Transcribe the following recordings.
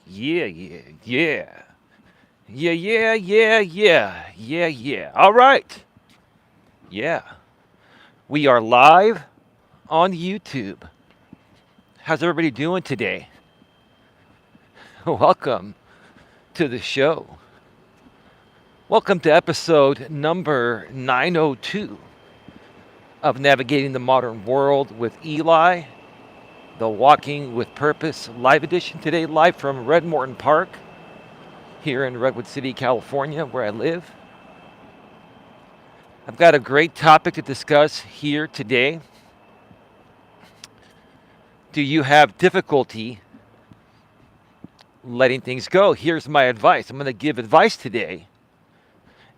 Yeah, yeah, yeah. Yeah. All right. Yeah. We are live on YouTube. How's everybody doing today? Welcome to the show. Welcome to episode number 902 of Navigating the Modern World with Eli, the Walking with Purpose live edition today, live from Red Morton Park here in Redwood City, California, where I live. I've got a great topic to discuss here today. Do you have difficulty letting things go? Here's my advice. I'm going to give advice today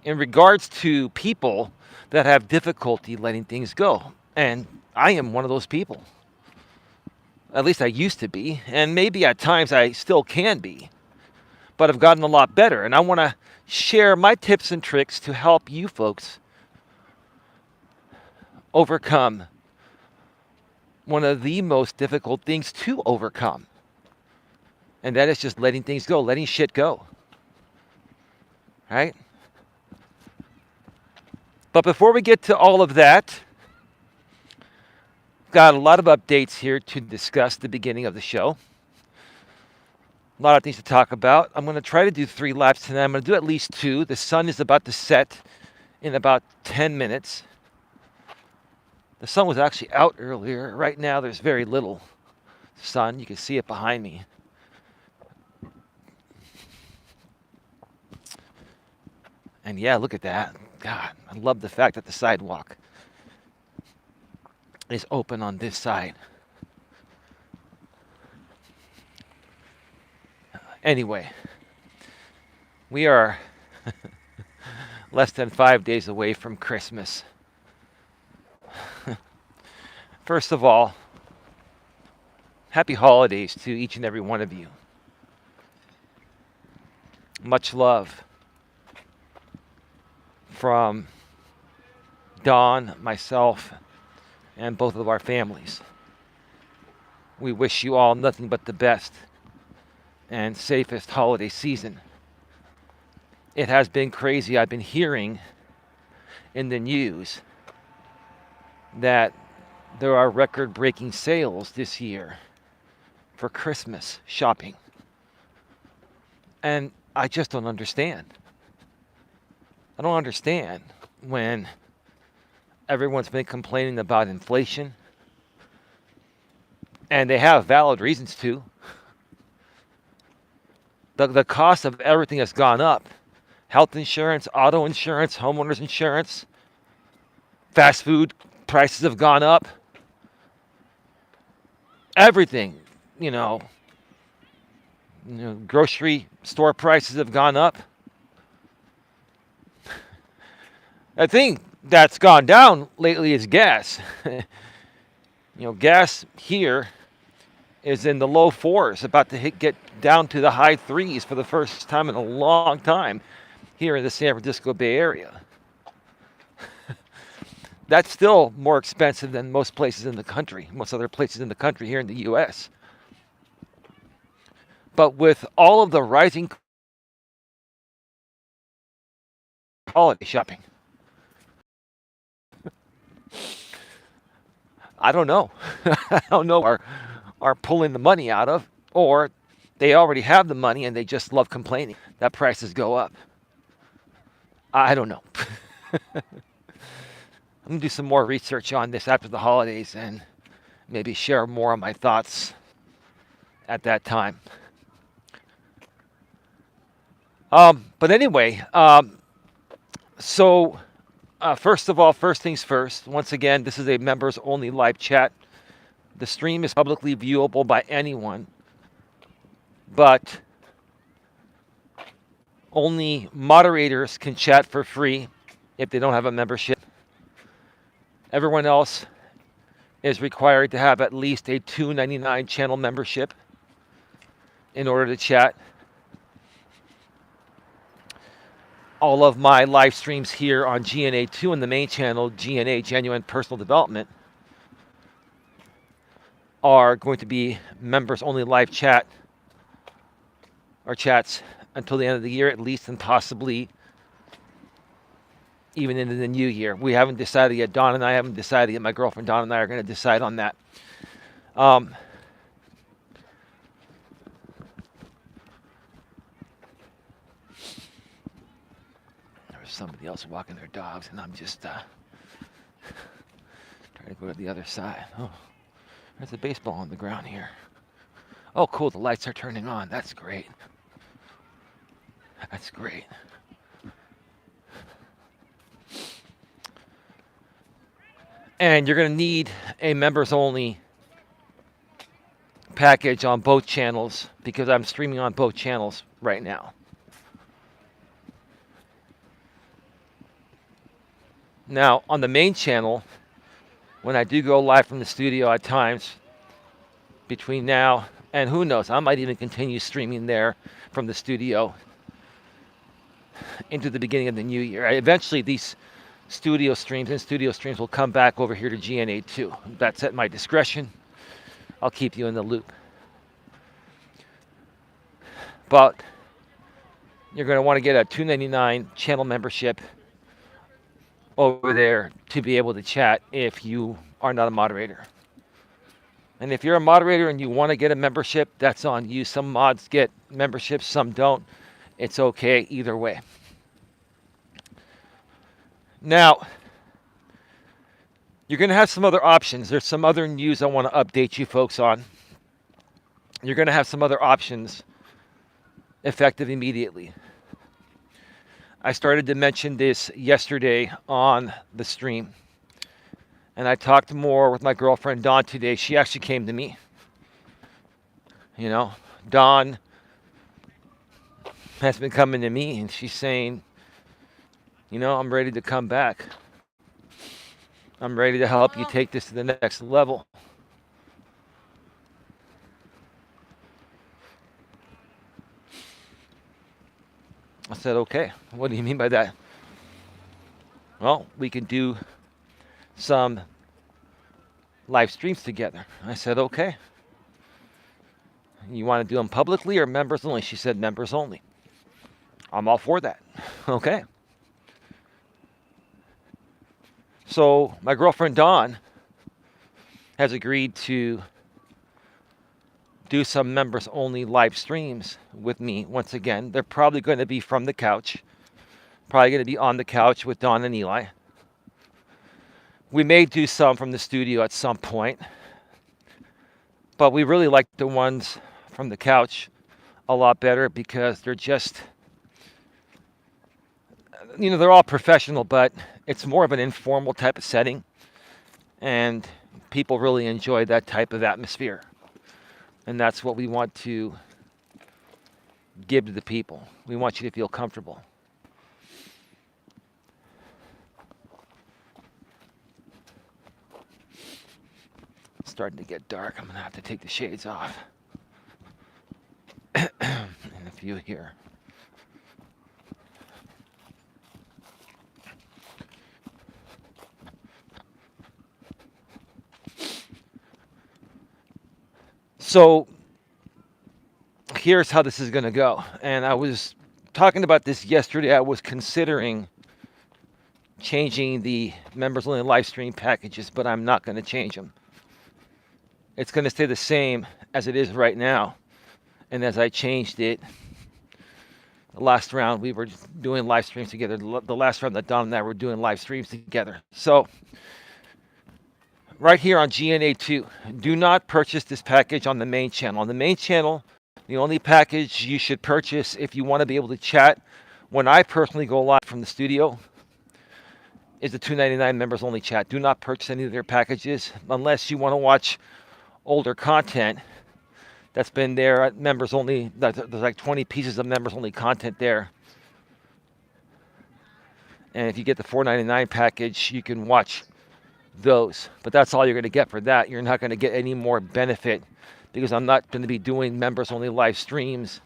in regards to people that have difficulty letting things go. And I am one of those people. At least I used to be. And maybe at times I still can be. But I've gotten a lot better. And I want to share my tips and tricks to help you folks overcome one of the most difficult things to overcome. And that is just letting things go, letting shit go. Right? But before we get to all of that, got a lot of updates here to discuss the beginning of the show. A lot of things to talk about. I'm going to try to do 3 laps tonight. I'm going to do at least 2. The sun is about to set in about 10 minutes. The sun was actually out earlier. Right now, there's very little sun. You can see it behind me. And yeah, look at that. God, I love the fact that the sidewalk is open on this side. Anyway, we are less than 5 days away from Christmas. First of all, happy holidays to each and every one of you. Much love from Dawn, myself, and both of our families. We wish you all nothing but the best and safest holiday season. It has been crazy. I've been hearing in the news that there are record-breaking sales this year for Christmas shopping. And I just don't understand. I don't understand when everyone's been complaining about inflation, and they have valid reasons to. The cost of everything has gone up. Health insurance, auto insurance, homeowners insurance, fast food prices have gone up. Everything, grocery store prices have gone up. I think that's gone down lately is gas. Gas here is in the low 4s, about to get down to the high 3s for the first time in a long time here in the San Francisco Bay Area. That's still more expensive than most places in the country, most other places in the country here in the U.S. But with all of the rising holiday shopping, I don't know. I don't know are pulling the money out of, or they already have the money and they just love complaining that prices go up. I don't know. I'm going to do some more research on this after the holidays and maybe share more of my thoughts at that time. But anyway, so first of all, first things first, once again, this is a members only live chat. The stream is publicly viewable by anyone, but only moderators can chat for free if they don't have a membership. Everyone else is required to have at least a $2.99 channel membership in order to chat. All of my live streams here on GNA2 and the main channel, GNA, Genuine Personal Development, are going to be members only live chat our chats until the end of the year at least, and possibly even into the new year. We haven't decided yet. Dawn and I haven't decided yet. My girlfriend Dawn and I are going to decide on that. There's somebody else walking their dogs, and I'm just trying to go to the other side. Oh, there's a baseball on the ground here. Oh, cool. The lights are turning on. That's great. That's great. And you're going to need a members only package on both channels because I'm streaming on both channels right now. Now, on the main channel, when I do go live from the studio at times between now and who knows, I might even continue streaming there from the studio into the beginning of the new year. Eventually, these studio streams will come back over here to GNA too. That's at my discretion. I'll keep you in the loop. But you're going to want to get a $2.99 channel membership over there to be able to chat if you are not a moderator. And if you're a moderator and you want to get a membership, that's on you. Some mods get memberships, some don't. It's okay either way. Now, you're going to have some other options. There's some other news I want to update you folks on. You're going to have some other options effective immediately. I started to mention this yesterday on the stream. And I talked more with my girlfriend Dawn today. She actually came to me. You know, Dawn has been coming to me and she's saying, you know, I'm ready to come back. I'm ready to help you take this to the next level. I said, okay, what do you mean by that? Well, we can do some live streams together. I said, okay. You want to do them publicly or members only? She said, members only. I'm all for that. Okay. So my girlfriend Dawn has agreed to do some members only live streams with me once again. They're probably going to be from the couch. Probably going to be on the couch with Dawn and Eli. We may do some from the studio at some point. But we really like the ones from the couch a lot better because they're just, you know, they're all professional, but it's more of an informal type of setting. And people really enjoy that type of atmosphere. And that's what we want to give to the people. We want you to feel comfortable. It's starting to get dark. I'm going to have to take the shades off. And a few here. So here's how this is going to go. And I was talking about this yesterday. I was considering changing the members only live stream packages, but I'm not going to change them. It's going to stay the same as it is right now. And as I changed it, the last round we were doing live streams together. The last round that Don and I were doing live streams together. So right here on GNA2, do not purchase this package on the main channel. On the main channel, the only package you should purchase if you want to be able to chat when I personally go live from the studio is the $2.99 members only chat. Do not purchase any of their packages unless you want to watch older content that's been there at members only. There's like 20 pieces of members only content there. And if you get the $4.99 package, you can watch those. But that's all you're going to get for that. You're not going to get any more benefit because I'm not going to be doing members only live streams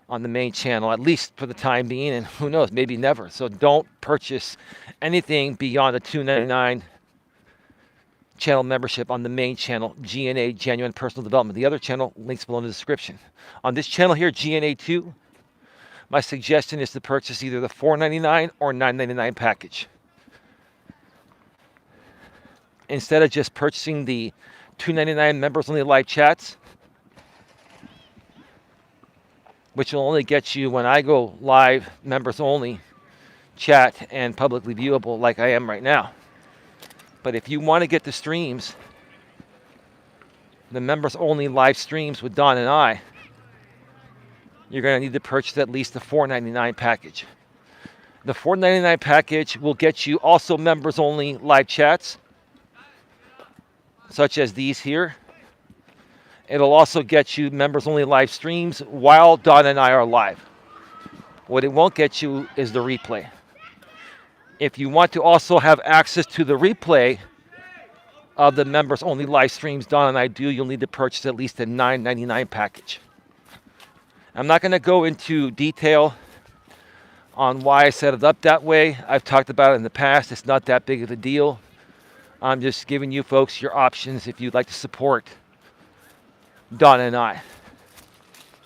on the main channel, at least for the time being, and who knows, maybe never. So don't purchase anything beyond the $2.99 channel membership on the main channel, GNA, Genuine Personal Development. The other channel, links below in the description. On this channel here, GNA2, my suggestion is to purchase either the $4.99 or $9.99 package. Instead of just purchasing the $2.99 members only live chats, which will only get you when I go live, members only chat and publicly viewable like I am right now. But if you want to get the streams, the members only live streams with Don and I, you're going to need to purchase at least the $4.99 package. The $4.99 package will get you also members only live chats, such as these here. It'll also get you members only live streams while Don and I are live. What it won't get you is the replay. If you want to also have access to the replay of the members only live streams Don and I do, you'll need to purchase at least a $9.99 package. I'm not going to go into detail on why I set it up that way. I've talked about it in the past. It's not that big of a deal. I'm just giving you folks your options if you'd like to support Don and I.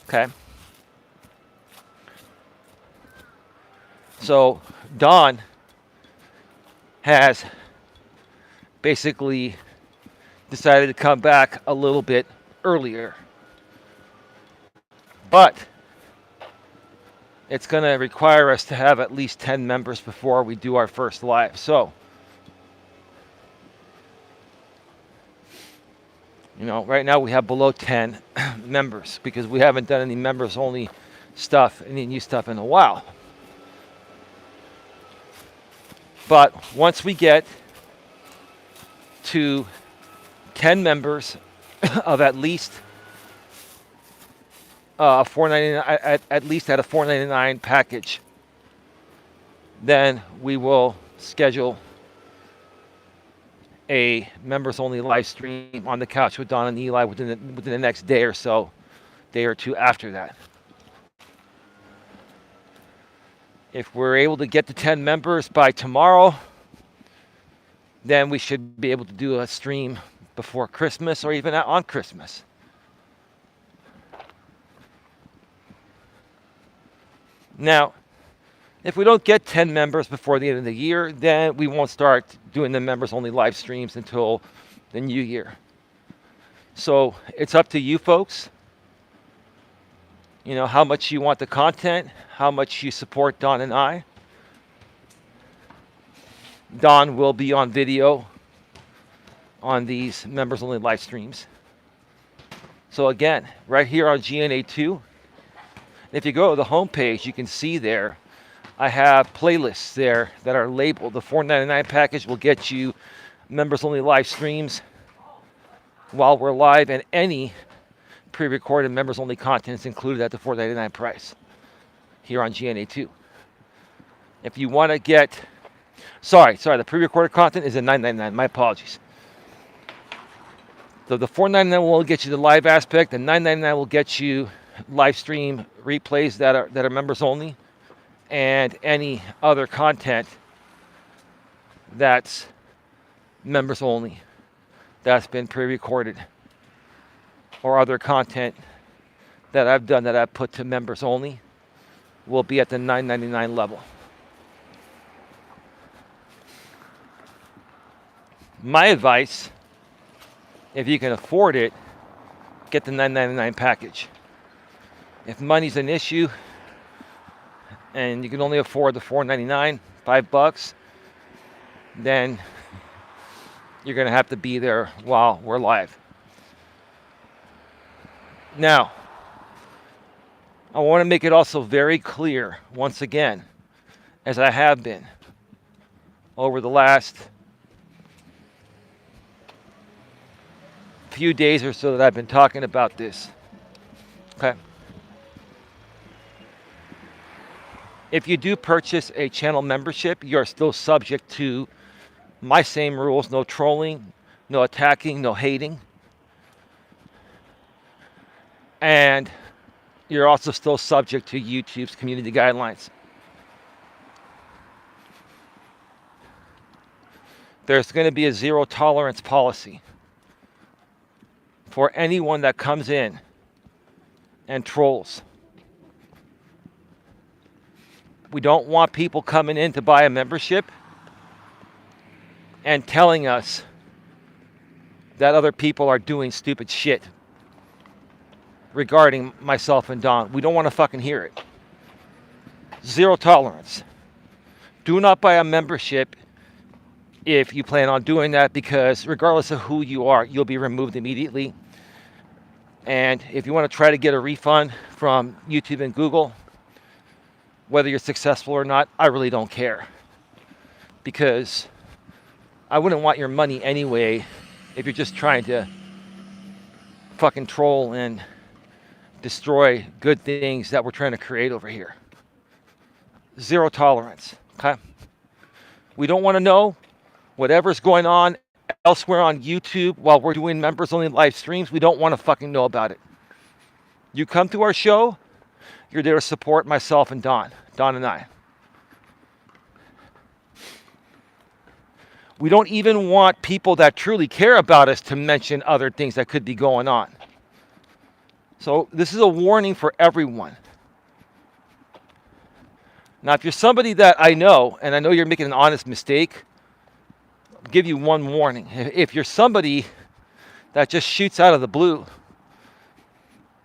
Okay? So, Don has basically decided to come back a little bit earlier. But it's going to require us to have at least 10 members before we do our first live. So, you know, right now we have below 10 members because we haven't done any members only stuff, any new stuff in a while. But once we get to 10 members of at least $4.99, at least at a $4.99 package, then we will schedule a members only live stream on the couch with Don and Eli within the next day or so, day or two after that. If we're able to get to 10 members by tomorrow, then we should be able to do a stream before Christmas or even on Christmas. Now, if we don't get 10 members before the end of the year, then we won't start doing the members only live streams until the new year. So it's up to you folks. You know, how much you want the content, how much you support Don and I. Don will be on video on these members only live streams. So again, right here on GNA2, if you go to the homepage, you can see there, I have playlists there that are labeled. The $4.99 package will get you members only live streams while we're live, and any pre-recorded members only content is included at the $4.99 price here on GNA2. If you want to get, sorry, the pre-recorded content is at $9.99. My apologies. So the $4.99 will get you the live aspect, and $9.99 will get you live stream replays that are members only, and any other content that's members only that's been pre-recorded, or other content that I've done that I've put to members only will be at the $9.99 level. My advice, if you can afford it, get the $9.99 package. If money's an issue and you can only afford the $4.99, $5, then you're going to have to be there while we're live. Now, I want to make it also very clear, once again, as I have been over the last few days or so that I've been talking about this. Okay. If you do purchase a channel membership, you're still subject to my same rules: no trolling, no attacking, no hating. And you're also still subject to YouTube's community guidelines. There's going to be a zero tolerance policy for anyone that comes in and trolls. We don't want people coming in to buy a membership and telling us that other people are doing stupid shit regarding myself and Don. We don't want to fucking hear it. Zero tolerance. Do not buy a membership if you plan on doing that, because regardless of who you are, you'll be removed immediately. And if you want to try to get a refund from YouTube and Google, whether you're successful or not, I really don't care. Because I wouldn't want your money anyway if you're just trying to fucking troll and destroy good things that we're trying to create over here. Zero tolerance, okay? We don't want to know whatever's going on elsewhere on YouTube while we're doing members-only live streams. We don't want to fucking know about it. You come to our show, you're there to support myself and Don and I. We don't even want people that truly care about us to mention other things that could be going on. So this is a warning for everyone. Now, if you're somebody that I know, and I know you're making an honest mistake, I'll give you one warning. If you're somebody that just shoots out of the blue,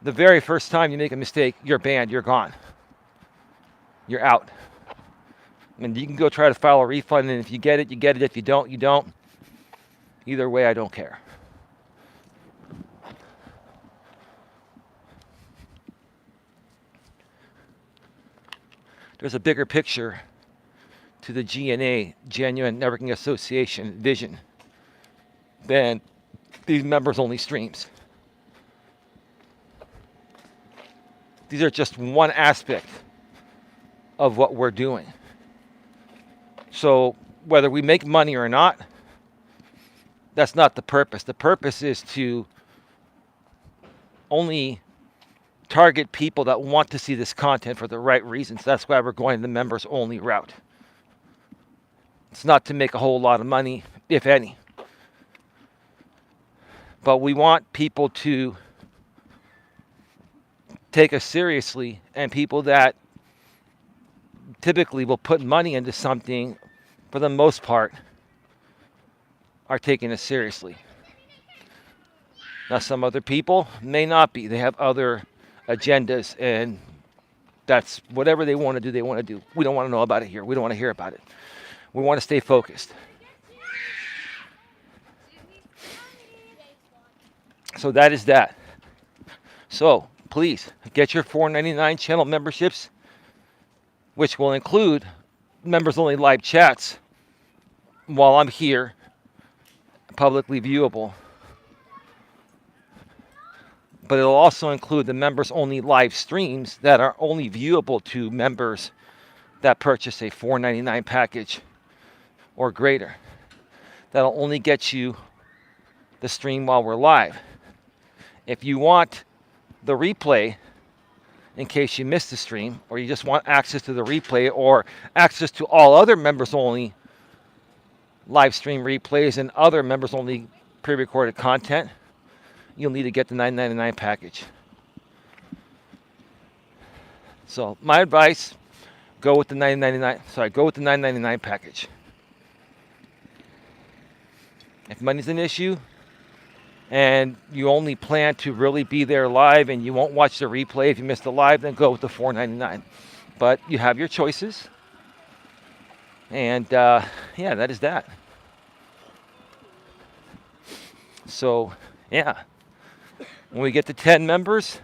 the very first time you make a mistake, you're banned, you're gone. You're out. And you can go try to file a refund, and if you get it, you get it. If you don't, you don't. Either way, I don't care. There's a bigger picture to the GNA, Genuine Networking Association, vision than these members-only streams. These are just one aspect of what we're doing. So whether we make money or not, that's not the purpose. The purpose is to only target people that want to see this content for the right reasons. That's why we're going the members only route. It's not to make a whole lot of money, if any. But we want people to take us seriously, and people that typically will put money into something, for the most part, are taking us seriously. Now, some other people may not be. They have other agendas, and that's whatever they want to do, they want to do. We don't want to know about it here. We don't want to hear about it. We want to stay focused. So that is that. So please get your $4.99 channel memberships, which will include members only live chats while I'm here, publicly viewable. But it'll also include the members only live streams that are only viewable to members that purchase a $4.99 package or greater. That'll only get you the stream while we're live. If you want the replay, in case you missed the stream, or you just want access to the replay or access to all other members only live stream replays and other members only pre-recorded content, you'll need to get the $9.99 package. So my advice, go with the $9.99 package. If money's an issue and you only plan to really be there live and you won't watch the replay if you missed the live, then go with the $4.99. But you have your choices. And yeah, that is that. So yeah, when we get to 10 members,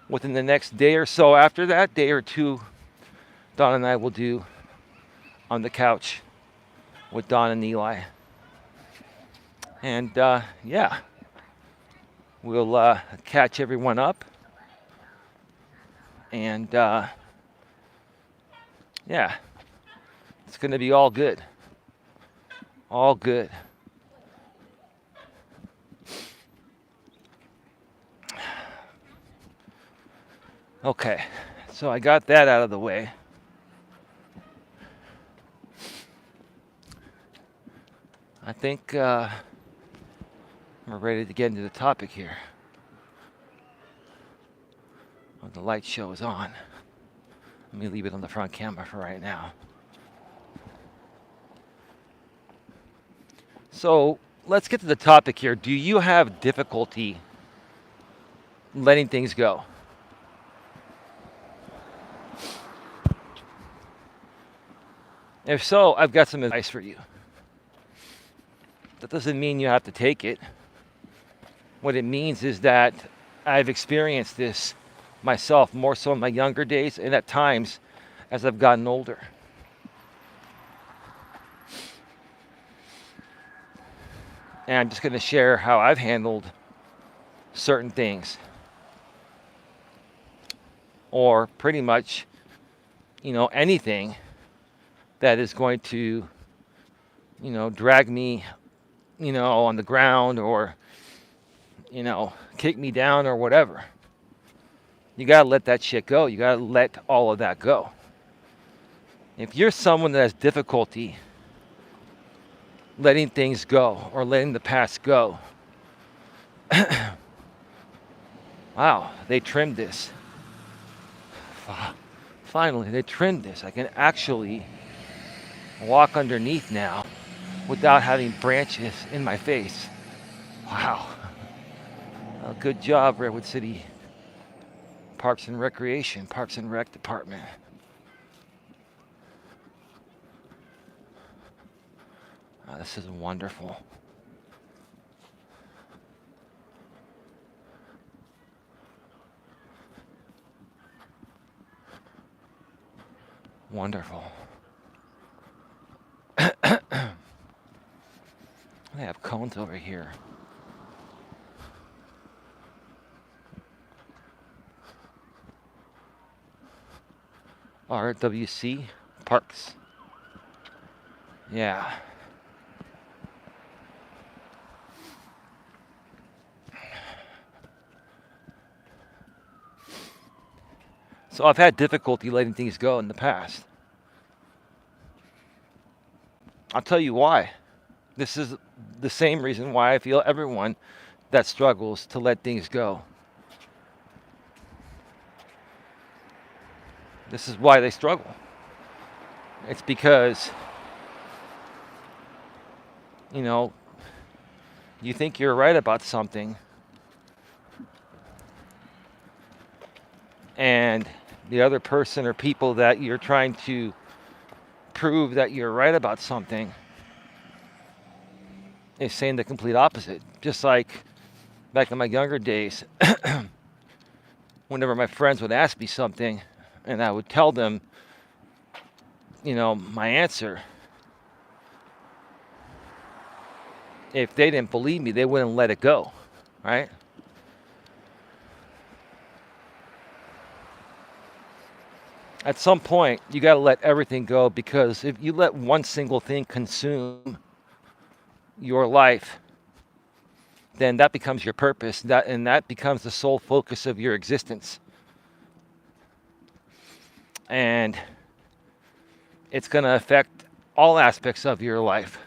within the next day or so after that, day or two, Don and I will do On the Couch with Don and Eli. And yeah, we'll catch everyone up. And yeah, it's going to be all good. All good. Okay, so I got that out of the way. think we're ready to get into the topic here. Oh, the light show is on. Let me leave it on the front camera for right now. So let's get to the topic here. Do you have difficulty letting things go? If so, I've got some advice for you. That doesn't mean you have to take it. What it means is that I've experienced this myself, more so in my younger days and at times as I've gotten older. And I'm just going to share how I've handled certain things. Or pretty much, anything that is going to, drag me, on the ground or, kick me down or whatever. You got to let that shit go. You got to let all of that go. If you're someone that has difficulty letting things go or letting the past go, wow, they trimmed this. Finally, they trimmed this. I can actually walk underneath now without having branches in my face. Wow. Well, good job, Redwood City Parks and Recreation, Parks and Rec Department. Oh, this is wonderful. Wonderful. They have cones over here. RWC Parks. Yeah. So I've had difficulty letting things go in the past. I'll tell you why. This is the same reason why I feel everyone that struggles to let things go. This is why they struggle. It's because, you think you're right about something, and the other person or people that you're trying to prove that you're right about something is saying the complete opposite. Just like back in my younger days, whenever my friends would ask me something and I would tell them, my answer, if they didn't believe me, they wouldn't let it go, right? At some point, you got to let everything go, because if you let one single thing consume your life, then that becomes your purpose, and that becomes the sole focus of your existence. And it's going to affect all aspects of your life,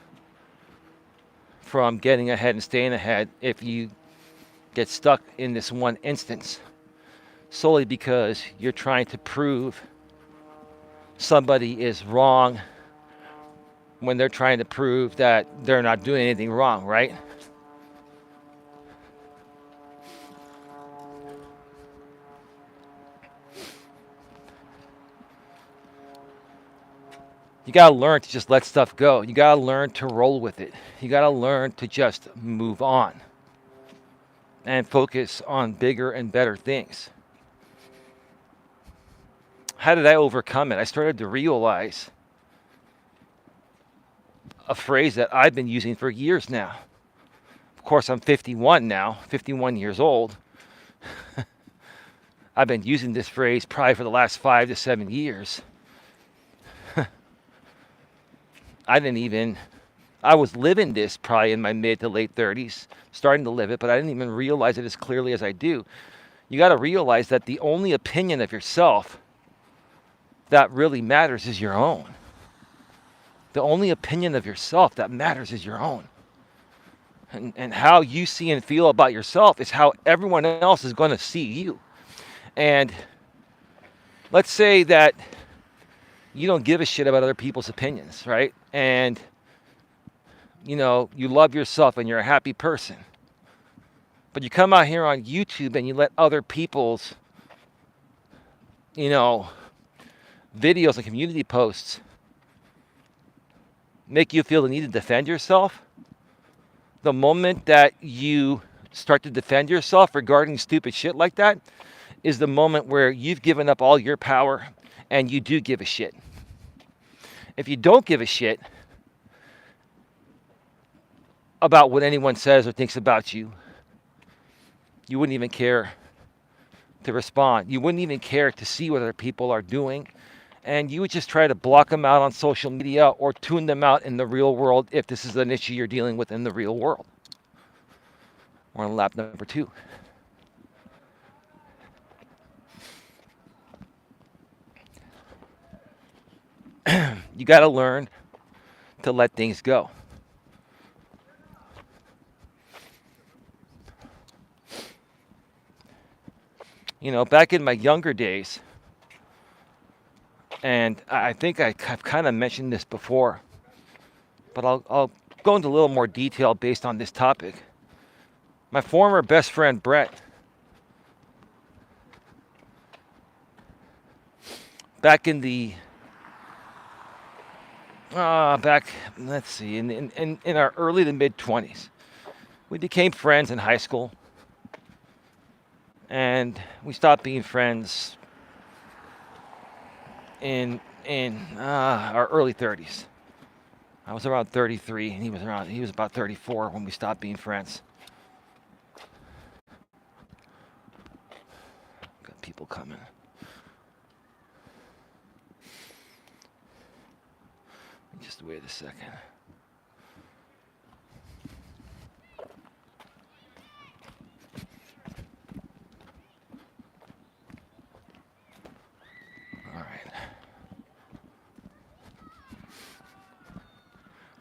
from getting ahead and staying ahead, if you get stuck in this one instance, solely because you're trying to prove somebody is wrong when they're trying to prove that they're not doing anything wrong, right? You gotta learn to just let stuff go. You gotta learn to roll with it. You gotta learn to just move on and focus on bigger and better things. How did I overcome it? I started to realize a phrase that I've been using for years now. Of course, I'm 51 now, 51 years old. I've been using this phrase probably for the last 5 to 7 years. I was living this probably in my mid to late 30s, starting to live it, but I didn't even realize it as clearly as I do. You got to realize that the only opinion of yourself that really matters is your own. The only opinion of yourself that matters is your own. And how you see and feel about yourself is how everyone else is going to see you. And let's say that you don't give a shit about other people's opinions, right? And you love yourself and you're a happy person. But you come out here on YouTube and you let other people's, you know, videos and community posts make you feel the need to defend yourself. The moment that you start to defend yourself regarding stupid shit like that is the moment where you've given up all your power and you do give a shit. If you don't give a shit about what anyone says or thinks about you, you wouldn't even care to respond. You wouldn't even care to see what other people are doing. And you would just try to block them out on social media or tune them out in the real world if this is an issue you're dealing with in the real world. We're on lap number 2. You got to learn to let things go. Back in my younger days, and I think I've kind of mentioned this before, but I'll go into a little more detail based on this topic. My former best friend, Brett, back in the, let's see, in our early to mid-20s, we became friends in high school, and we stopped being friends in our early 30s. I was around 33, and he was about 34 when we stopped being friends. Got people coming. Just wait a second. All right.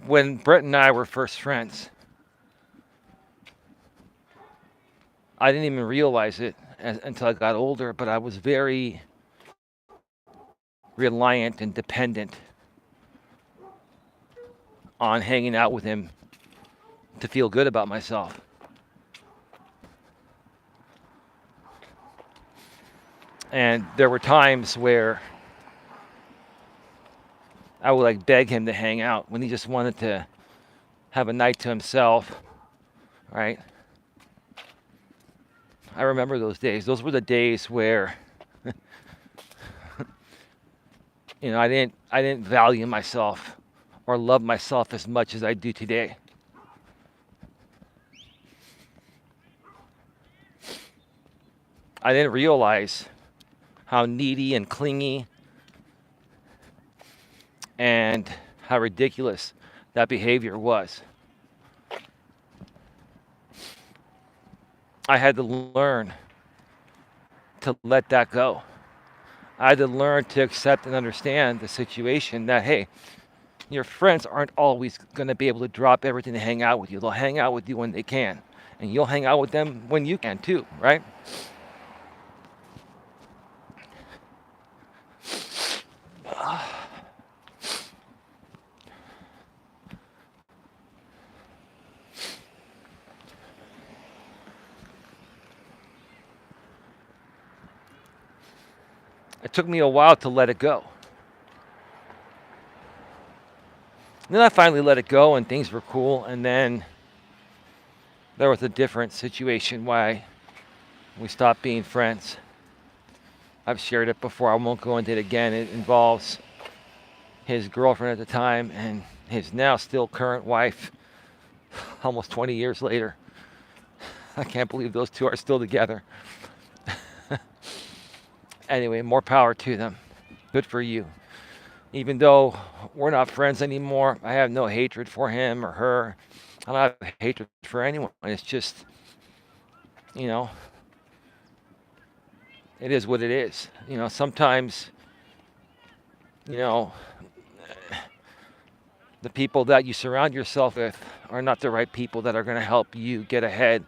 When Brett and I were first friends, I didn't even realize it until I got older, but I was very reliant and dependent on hanging out with him to feel good about myself. And there were times where I would beg him to hang out when he just wanted to have a night to himself, right? I remember those days. Those were the days where I didn't value myself or love myself as much as I do today. I didn't realize how needy and clingy and how ridiculous that behavior was. I had to learn to let that go. I had to learn to accept and understand the situation that, hey, your friends aren't always going to be able to drop everything to hang out with you. They'll hang out with you when they can. And you'll hang out with them when you can too, right? It took me a while to let it go. And then I finally let it go and things were cool. And then there was a different situation why we stopped being friends. I've shared it before. I won't go into it again. It involves his girlfriend at the time and his now still current wife almost 20 years later. I can't believe those two are still together. Anyway, more power to them. Good for you. Even though we're not friends anymore, I have no hatred for him or her. I don't have hatred for anyone. It's just, it is what it is. Sometimes, The people that you surround yourself with are not the right people that are going to help you get ahead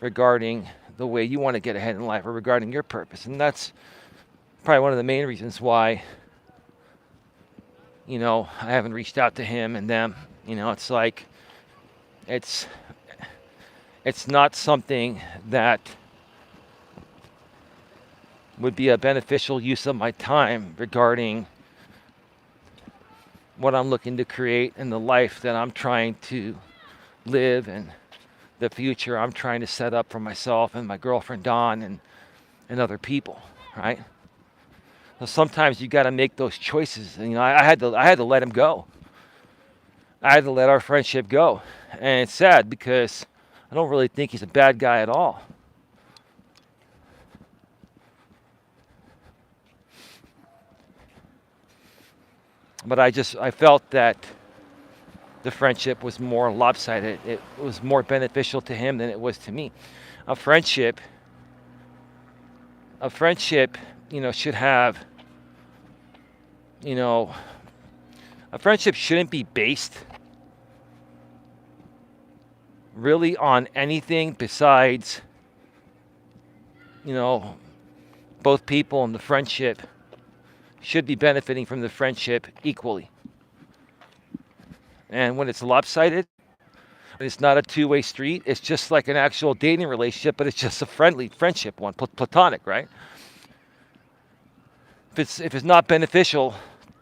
regarding the way you want to get ahead in life or regarding your purpose. And that's probably one of the main reasons why, I haven't reached out to him and them. It's like, it's not something that would be a beneficial use of my time regarding what I'm looking to create and the life that I'm trying to live and the future I'm trying to set up for myself and my girlfriend Dawn and other people, right? So sometimes you got to make those choices. And, I had to let him go. I had to let our friendship go. And it's sad because I don't really think he's a bad guy at all. But I felt that the friendship was more lopsided. It was more beneficial to him than it was to me. A friendship, should have, a friendship shouldn't be based really on anything besides, both people in the friendship should be benefiting from the friendship equally. And when it's lopsided, it's not a two-way street. It's just like an actual dating relationship, but it's just a friendship one, platonic, right? If it's not beneficial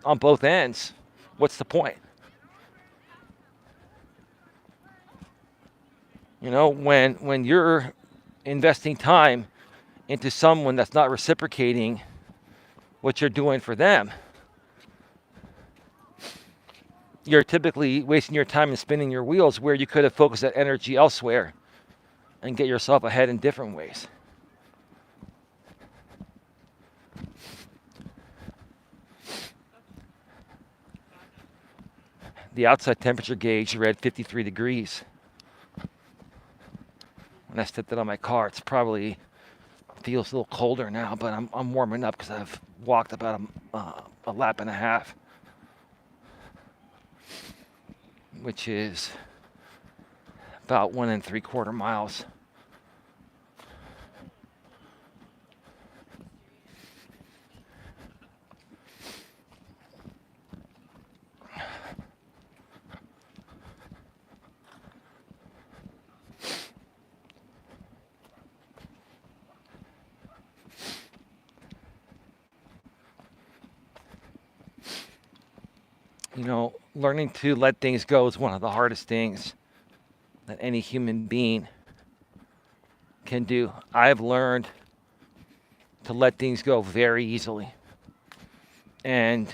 on both ends, what's the point? When you're investing time into someone that's not reciprocating what you're doing for them, you're typically wasting your time and spinning your wheels where you could have focused that energy elsewhere and get yourself ahead in different ways. The outside temperature gauge read 53 degrees. When I stepped out of my car, it feels a little colder now, but I'm warming up because I've walked about a lap and a half, which is about 1 3/4 miles. Learning to let things go is one of the hardest things that any human being can do. I've learned to let things go very easily. And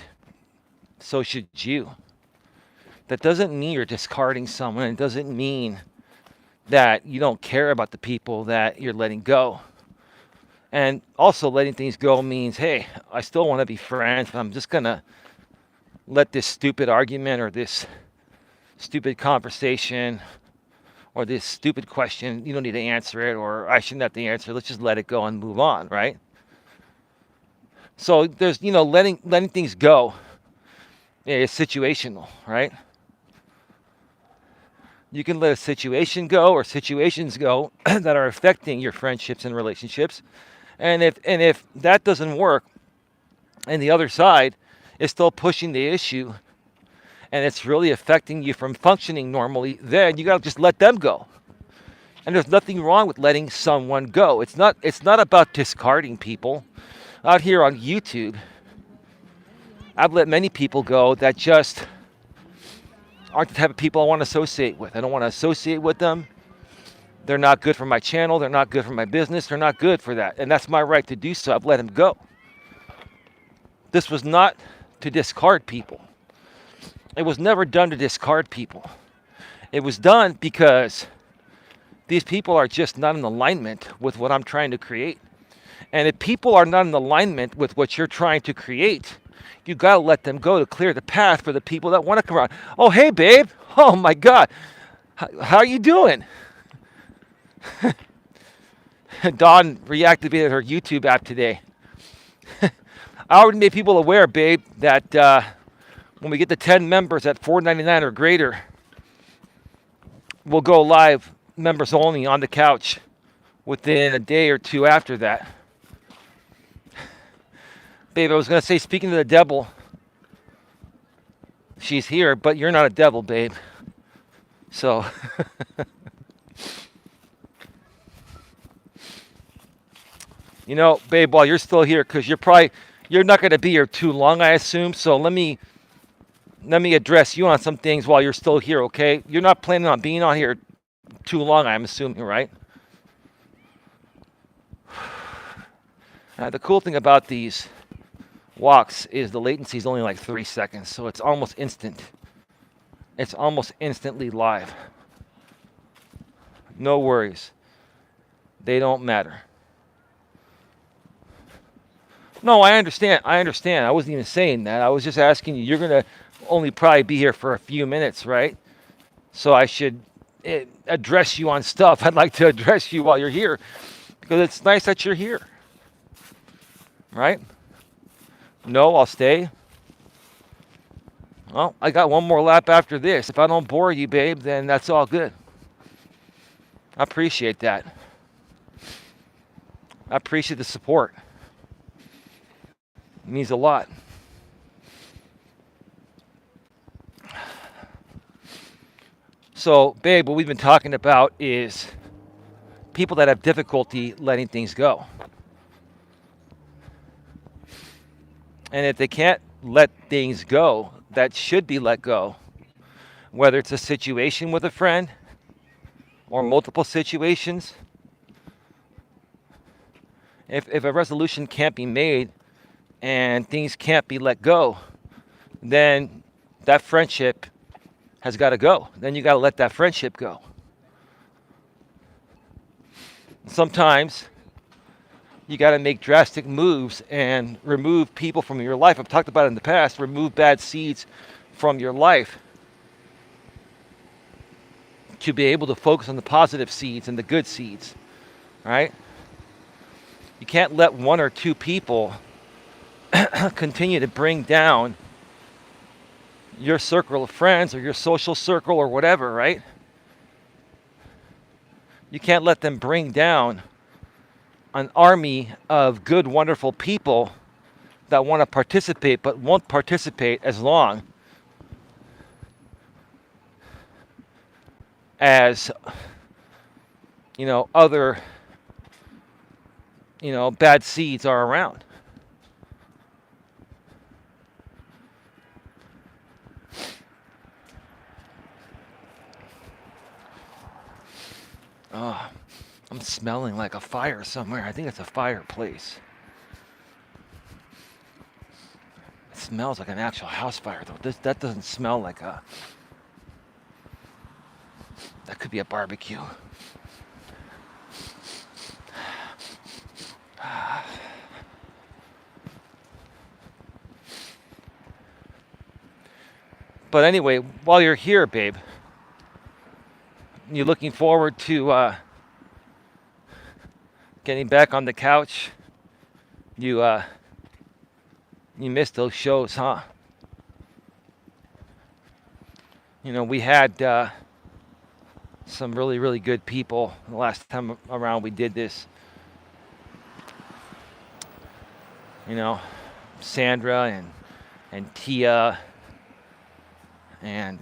so should you. That doesn't mean you're discarding someone. It doesn't mean that you don't care about the people that you're letting go. And also letting things go means, hey, I still want to be friends, but I'm just going to let this stupid argument or this stupid conversation or this stupid question, you don't need to answer it, or I shouldn't have to answer it. Let's just let it go and move on, right? So there's, letting things go is situational, right? You can let a situation go or situations go that are affecting your friendships and relationships. And if that doesn't work and the other side is still pushing the issue and it's really affecting you from functioning normally, then you got to just let them go. And there's nothing wrong with letting someone go. It's not about discarding people. Out here on YouTube, I've let many people go that just aren't the type of people I want to associate with. I don't want to associate with them. They're not good for my channel. They're not good for my business. They're not good for that. And that's my right to do so. I've let them go. This was not to discard people. It was never done to discard people. It was done because these people are just not in alignment with what I'm trying to create. And if people are not in alignment with what you're trying to create, you got to let them go to clear the path for the people that want to come around. Oh, hey, babe. Oh, my God. How are you doing? Dawn reactivated her YouTube app today. I already made people aware, babe, that When we get to 10 members at $4.99 or greater, we'll go live, members only, on the couch within a day or two after that. Babe, I was going to say, speaking to the devil, she's here, but you're not a devil, babe. So, you know, babe, while you're still here, because you're not going to be here too long, I assume. So let me address you on some things while you're still here, okay? You're not planning on being on here too long, I'm assuming, right? The cool thing about these walks is the latency is only like 3 seconds, so it's almost instant. It's almost instantly live. No worries. They don't matter. No, I understand. I wasn't even saying that. I was just asking you. You're going to only probably be here for a few minutes, right? So I should address you on stuff. I'd like to address you while you're here because it's nice that you're here. Right? No, I'll stay. Well, I got one more lap after this. If I don't bore you, babe, then that's all good. I appreciate that. I appreciate the support. It means a lot. So, babe, what we've been talking about is people that have difficulty letting things go. And if they can't let things go that should be let go, whether it's a situation with a friend or multiple situations, if a resolution can't be made and things can't be let go, then that friendship has got to go. Then you got to let that friendship go. Sometimes you got to make drastic moves and remove people from your life. I've talked about it in the past. Remove bad seeds from your life to be able to focus on the positive seeds and the good seeds, right? You can't let one or two people continue to bring down your circle of friends or your social circle or whatever, right? You can't let them bring down an army of good, wonderful people that want to participate but won't participate as long as, other, bad seeds are around. Oh, I'm smelling like a fire somewhere. I think it's a fireplace. It smells like an actual house fire, though. That doesn't smell like a... That could be a barbecue. But anyway, while you're here, babe, you're looking forward to getting back on the couch. You missed those shows, huh? We had some really, really good people the last time around we did this. Sandra and Tia and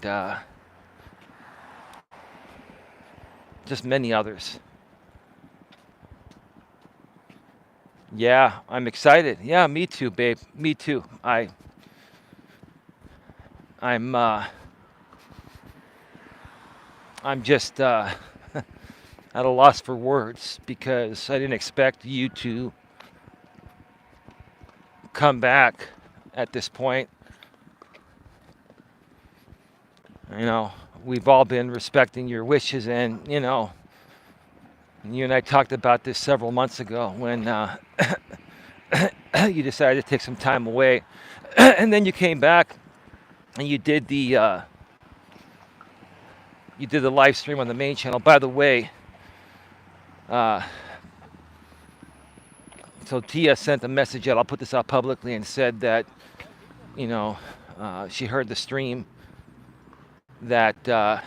just many others. Yeah, I'm excited. Yeah, me too, babe. Me too. I'm just at a loss for words because I didn't expect you to come back at this point. We've all been respecting your wishes, and you and I talked about this several months ago when you decided to take some time away, and then you came back and you did the live stream on the main channel. By the way, so Tia sent a message out. I'll put this out publicly and said that She heard the stream that,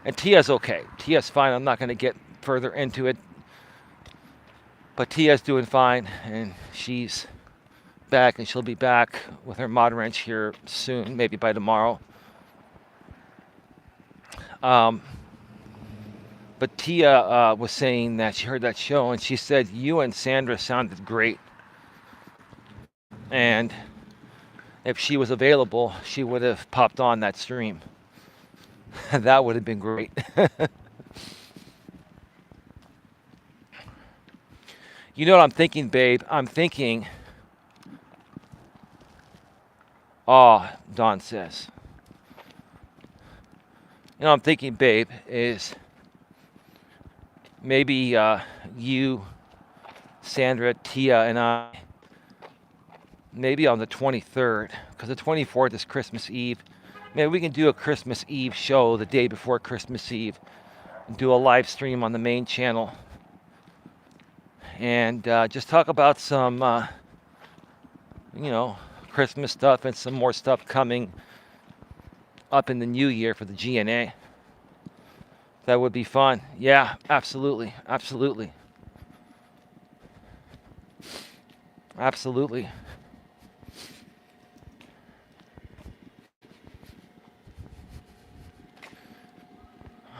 and Tia's okay. Tia's fine. I'm not going to get further into it. But Tia's doing fine, and she's back, and she'll be back with her mod wrench here soon, maybe by tomorrow. But Tia was saying that she heard that show, and she said you and Sandra sounded great. And if she was available, she would have popped on that stream. That would have been great. You know what I'm thinking, babe? I'm thinking, Dawn says. You know, I'm thinking, babe, is maybe you, Sandra, Tia, and I, maybe on the 23rd, because the 24th is Christmas Eve. Maybe we can do a Christmas Eve show the day before Christmas Eve and do a live stream on the main channel. And just talk about some, Christmas stuff and some more stuff coming up in the new year for the GNA. That would be fun. Yeah, absolutely. Absolutely. Absolutely.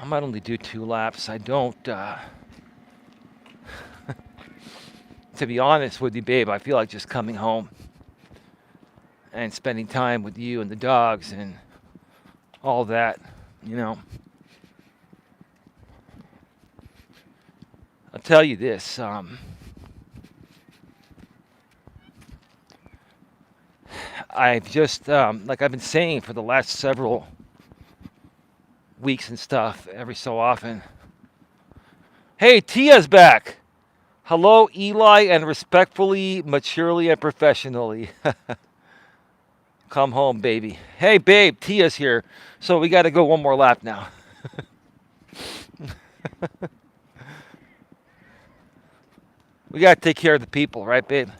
I might only do 2 laps. I don't, to be honest with you, babe, I feel like just coming home and spending time with you and the dogs and all that, you know. I'll tell you this, I've just, like I've been saying for the last several weeks and stuff, every so often. Hey, Tia's back. Hello, Eli, and respectfully, maturely, and professionally. Come home, baby. Hey, babe, Tia's here. So we got to go one more lap now. We got to take care of the people, right, babe?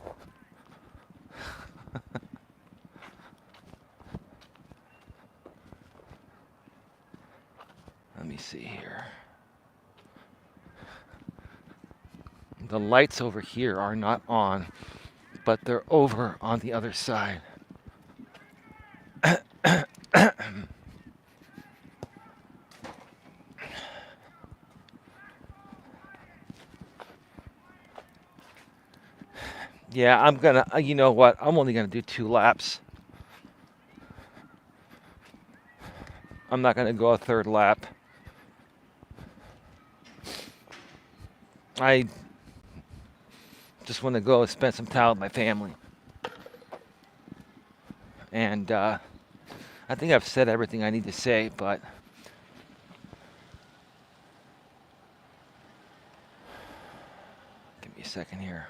Let me see here. The lights over here are not on, but they're over on the other side. Yeah, I'm gonna, you know what? I'm only gonna do 2 laps. I'm not gonna go a 3rd lap. I just want to go and spend some time with my family. And I think I've said everything I need to say, but give me a second here.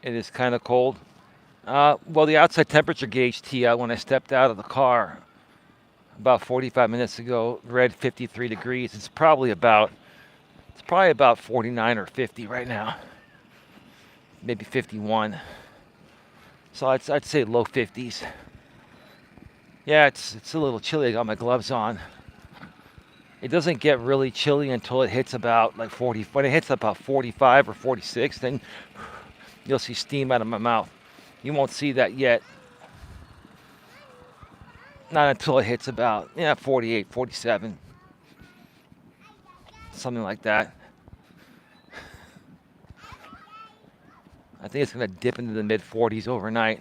It is kind of cold. Well, the outside temperature gauge, Tia, when I stepped out of the car about 45 minutes ago, read 53 degrees. It's probably about 49 or 50 right now. Maybe 51. So I'd say low 50s. Yeah, it's a little chilly. I got my gloves on. It doesn't get really chilly until it hits about like 40. When it hits about 45 or 46, then you'll see steam out of my mouth. You won't see that yet. Not until it hits about 48, 47. Something like that. I think it's going to dip into the mid 40s overnight.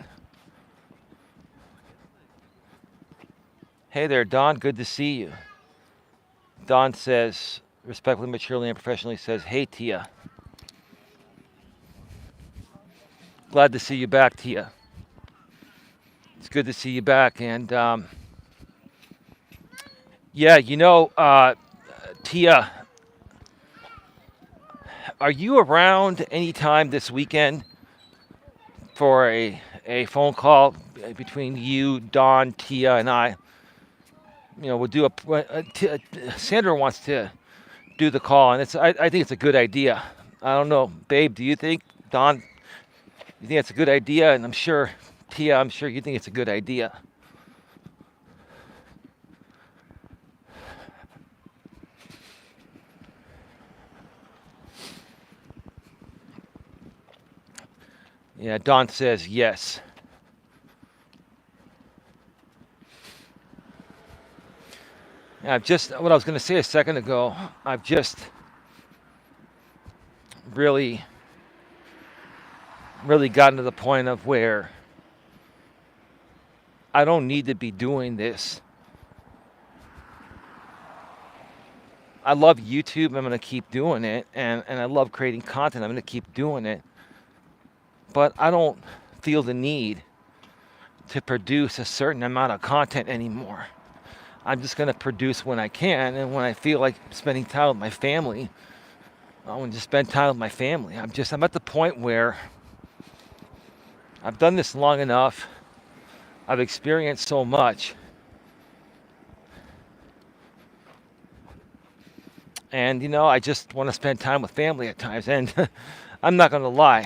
Hey there, Don. Good to see you. Don says, respectfully, maturely, and professionally says, hey, Tia. Glad to see you back, Tia. It's good to see you back. And, yeah, Tia, are you around anytime this weekend for a a phone call between you, Don, Tia, and I. We'll do Sandra wants to do the call, and I think it's a good idea. I don't know, babe. Do you think, Don? You think it's a good idea? And I'm sure, Tia, I'm sure you think it's a good idea. Yeah, Don says yes. What I was going to say a second ago, I've just really, really gotten to the point of where I don't need to be doing this. I love YouTube. I'm going to keep doing it. And I love creating content. I'm going to keep doing it. But I don't feel the need to produce a certain amount of content anymore. I'm just going to produce when I can. And when I feel like spending time with my family, I want to just spend time with my family. I'm at the point where I've done this long enough. I've experienced so much. And, I just want to spend time with family at times. And I'm not going to lie.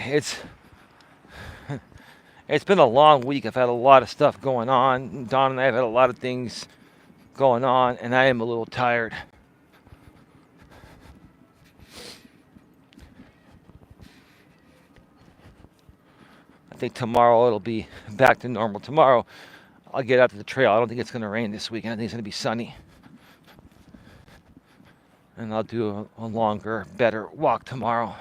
It's been a long week. I've had a lot of stuff going on. Don and I have had a lot of things going on. And I am a little tired. I think tomorrow it'll be back to normal. Tomorrow I'll get out to the trail. I don't think it's going to rain this weekend. I think it's going to be sunny. And I'll do a longer, better walk tomorrow.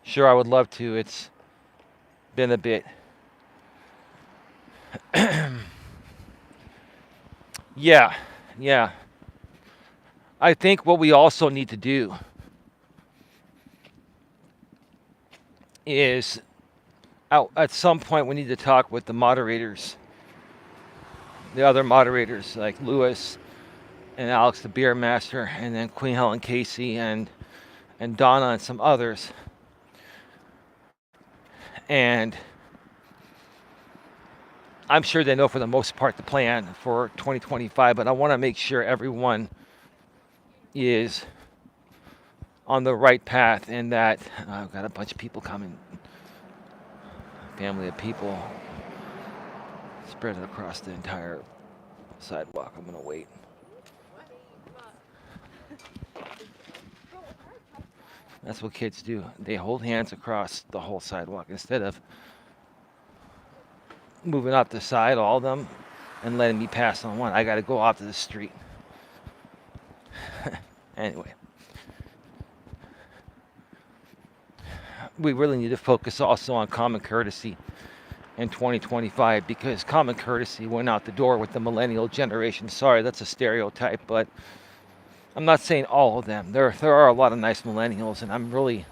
Sure, I would love to. It's been a bit. Yeah. I think what we also need to do is at some point we need to talk with the moderators, the other moderators like Lewis and Alex the Beer Master, and then Queen Helen Casey and Donna and some others. And I'm sure they know for the most part the plan for 2025, but I want to make sure everyone is on the right path and that I've got a bunch of people coming. Family of people spread it across the entire sidewalk. I'm going to wait. That's what kids do. They hold hands across the whole sidewalk instead of moving off the side, all of them, and letting me pass on one. I got to go off to the street. Anyway. We really need to focus also on common courtesy in 2025 because common courtesy went out the door with the millennial generation. Sorry, that's a stereotype, but I'm not saying all of them. There are a lot of nice millennials, and I'm really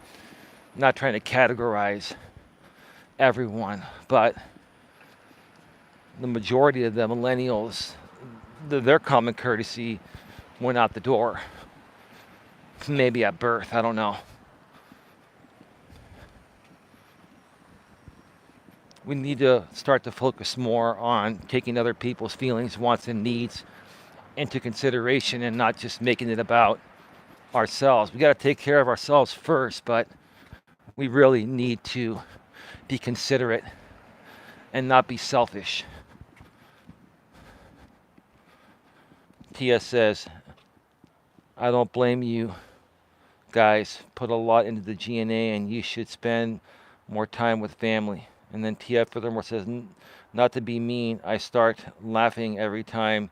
not trying to categorize everyone, but the majority of the millennials, their common courtesy went out the door. Maybe at birth, I don't know. We need to start to focus more on taking other people's feelings, wants, and needs into consideration and not just making it about ourselves. We got to take care of ourselves first, but we really need to be considerate and not be selfish. Tia says, I don't blame you guys. Put a lot into the G&A and you should spend more time with family. And then Tia furthermore says, not to be mean, I start laughing every time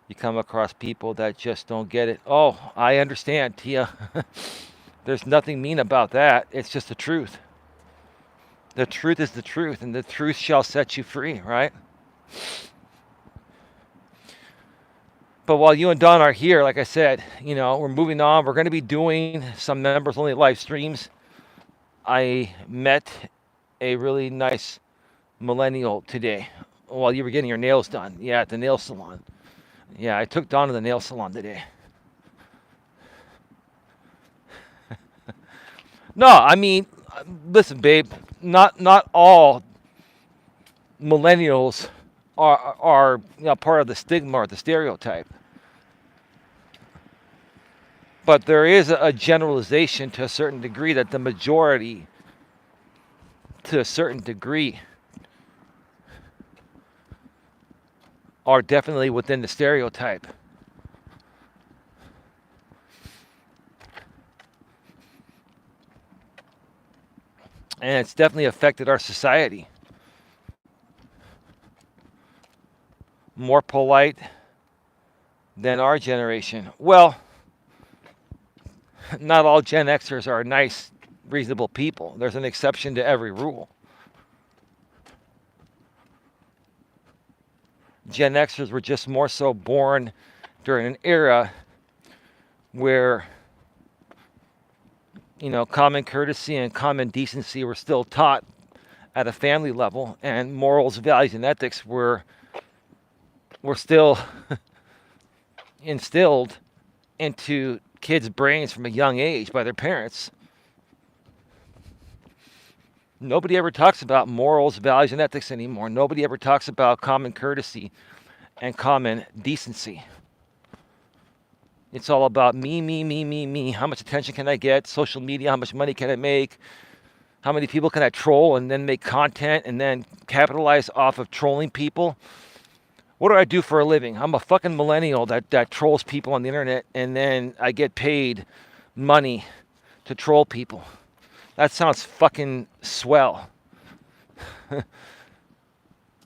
you come across people that just don't get it. Oh, I understand, Tia. There's nothing mean about that. It's just the truth. The truth is the truth, and the truth shall set you free, right? But while you and Don are here, like I said, we're moving on. We're going to be doing some members-only live streams. I met a really nice millennial today while you were getting your nails done. Yeah, at the nail salon. Yeah, I took Dawn to the nail salon today. No, I mean, listen, babe. Not all millennials are part of the stigma or the stereotype. But there is a generalization to a certain degree that the majority, to a certain degree, are definitely within the stereotype. And it's definitely affected our society. More polite than our generation. Well, not all Gen Xers are nice, reasonable people. There's an exception to every rule. Gen Xers were just more so born during an era where, common courtesy and common decency were still taught at a family level, and morals, values, and ethics were still instilled into kids' brains from a young age by their parents. Nobody ever talks about morals, values, and ethics anymore. Nobody ever talks about common courtesy and common decency. It's all about me, me, me, me, me. How much attention can I get? Social media, how much money can I make? How many people can I troll and then make content and then capitalize off of trolling people? What do I do for a living? I'm a fucking millennial that trolls people on the internet, and then I get paid money to troll people. That sounds fucking swell.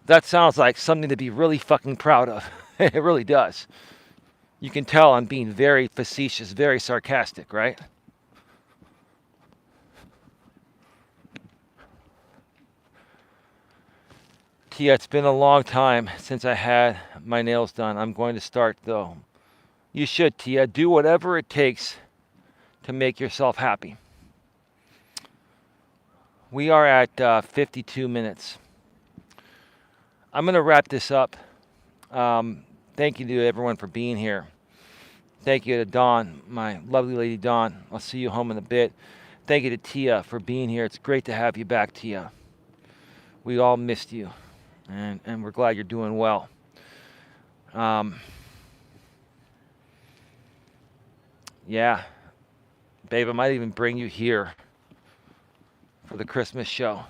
That sounds like something to be really fucking proud of. It really does. You can tell I'm being very facetious, very sarcastic, right? Tia, it's been a long time since I had my nails done. I'm going to start, though. You should, Tia. Do whatever it takes to make yourself happy. We are at 52 minutes. I'm going to wrap this up. Thank you to everyone for being here. Thank you to Dawn, my lovely lady Dawn. I'll see you home in a bit. Thank you to Tia for being here. It's great to have you back, Tia. We all missed you, and we're glad you're doing well. Yeah, babe, I might even bring you here for the Christmas show.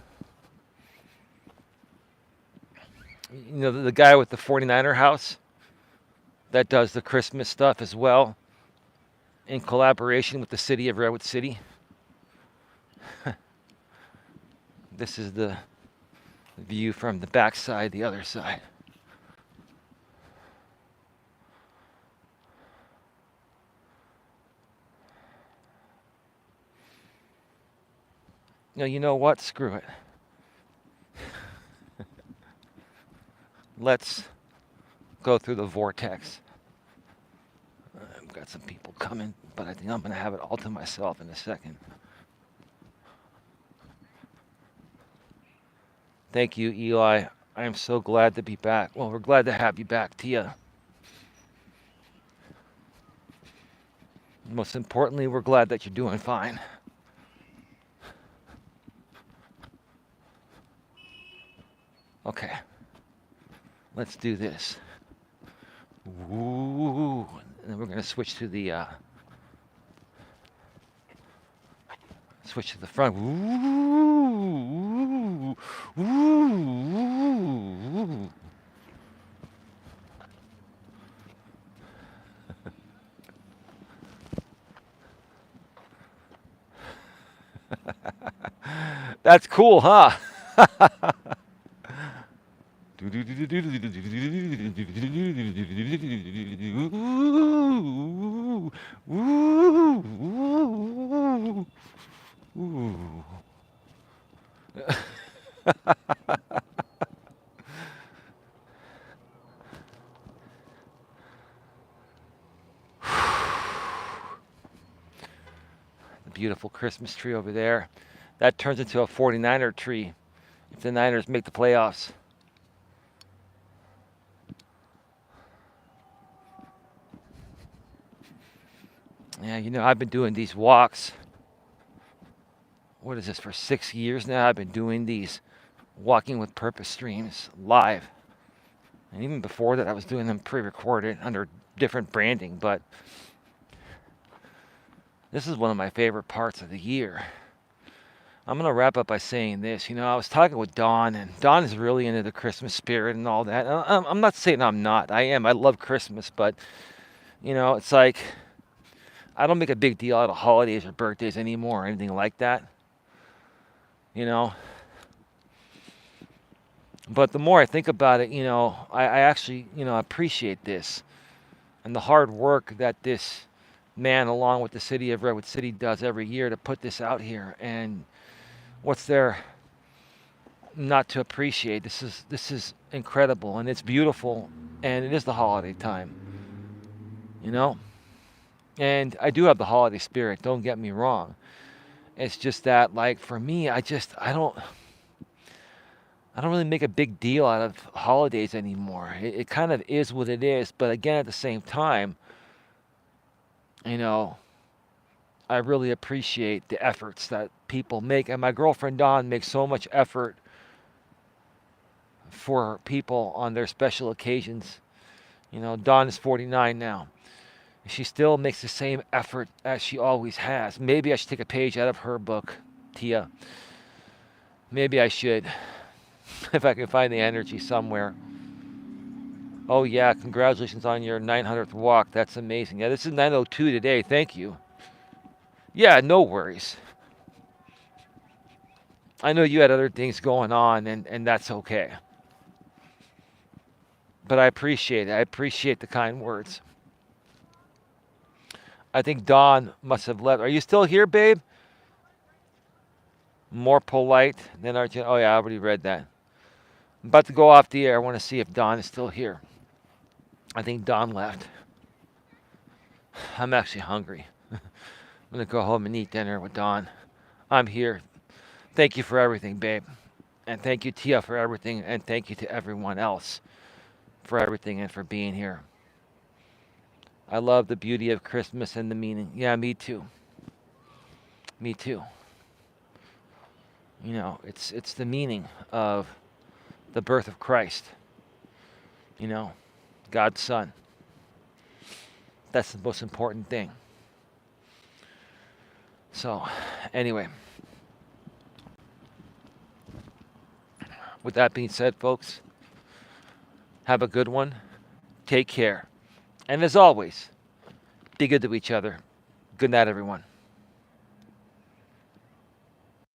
You know, the guy with the 49er house that does the Christmas stuff as well, in collaboration with the city of Redwood City. This is the view from the backside, the other side. No, you know what? Screw it. Let's go through the vortex. I've got some people coming, but I think I'm going to have it all to myself in a second. Thank you, Eli. I am so glad to be back. Well, we're glad to have you back, Tia. Most importantly, we're glad that you're doing fine. Okay. Let's do this. Ooh. And then we're going to switch to the front. Ooh. Ooh. That's cool, huh? The beautiful Christmas tree over there. That turns into a 49er tree if the Niners make the playoffs. Yeah, I've been doing these walks. What is this, for 6 years now? I've been doing these Walking with Purpose streams live. And even before that, I was doing them pre recorded under different branding. But this is one of my favorite parts of the year. I'm going to wrap up by saying this. I was talking with Dawn, and Dawn is really into the Christmas spirit and all that. And I'm not saying I'm not. I am. I love Christmas. But, it's like I don't make a big deal out of holidays or birthdays anymore or anything like that. You know, But the more I think about it, I actually, appreciate this and the hard work that this man, along with the city of Redwood City, does every year to put this out here. And what's there not to appreciate? This is incredible, and it's beautiful, and it is the holiday time, you know. And I do have the holiday spirit. Don't get me wrong. It's just that, like, for me, I don't really make a big deal out of holidays anymore. It kind of is what it is. But again, at the same time, you know, I really appreciate the efforts that people make. And my girlfriend Dawn makes so much effort for people on their special occasions. Dawn is 49 now. She still makes the same effort as she always has. Maybe I should take a page out of her book, Tia. Maybe I should, if I can find the energy somewhere. Oh, yeah, congratulations on your 900th walk. That's amazing. Yeah, this is 902 today. Thank you. Yeah, no worries. I know you had other things going on, and that's okay. But I appreciate it. I appreciate the kind words. I think Dawn must have left. Are you still here, babe? More polite than Argentina. Oh, yeah, I already read that. I'm about to go off the air. I want to see if Dawn is still here. I think Dawn left. I'm actually hungry. I'm going to go home and eat dinner with Dawn. I'm here. Thank you for everything, babe. And thank you, Tia, for everything. And thank you to everyone else for everything and for being here. I love the beauty of Christmas and the meaning. Yeah, me too. Me too. It's the meaning of the birth of Christ. God's Son. That's the most important thing. So, anyway. With that being said, folks, have a good one. Take care. And as always, be good to each other. Good night, everyone.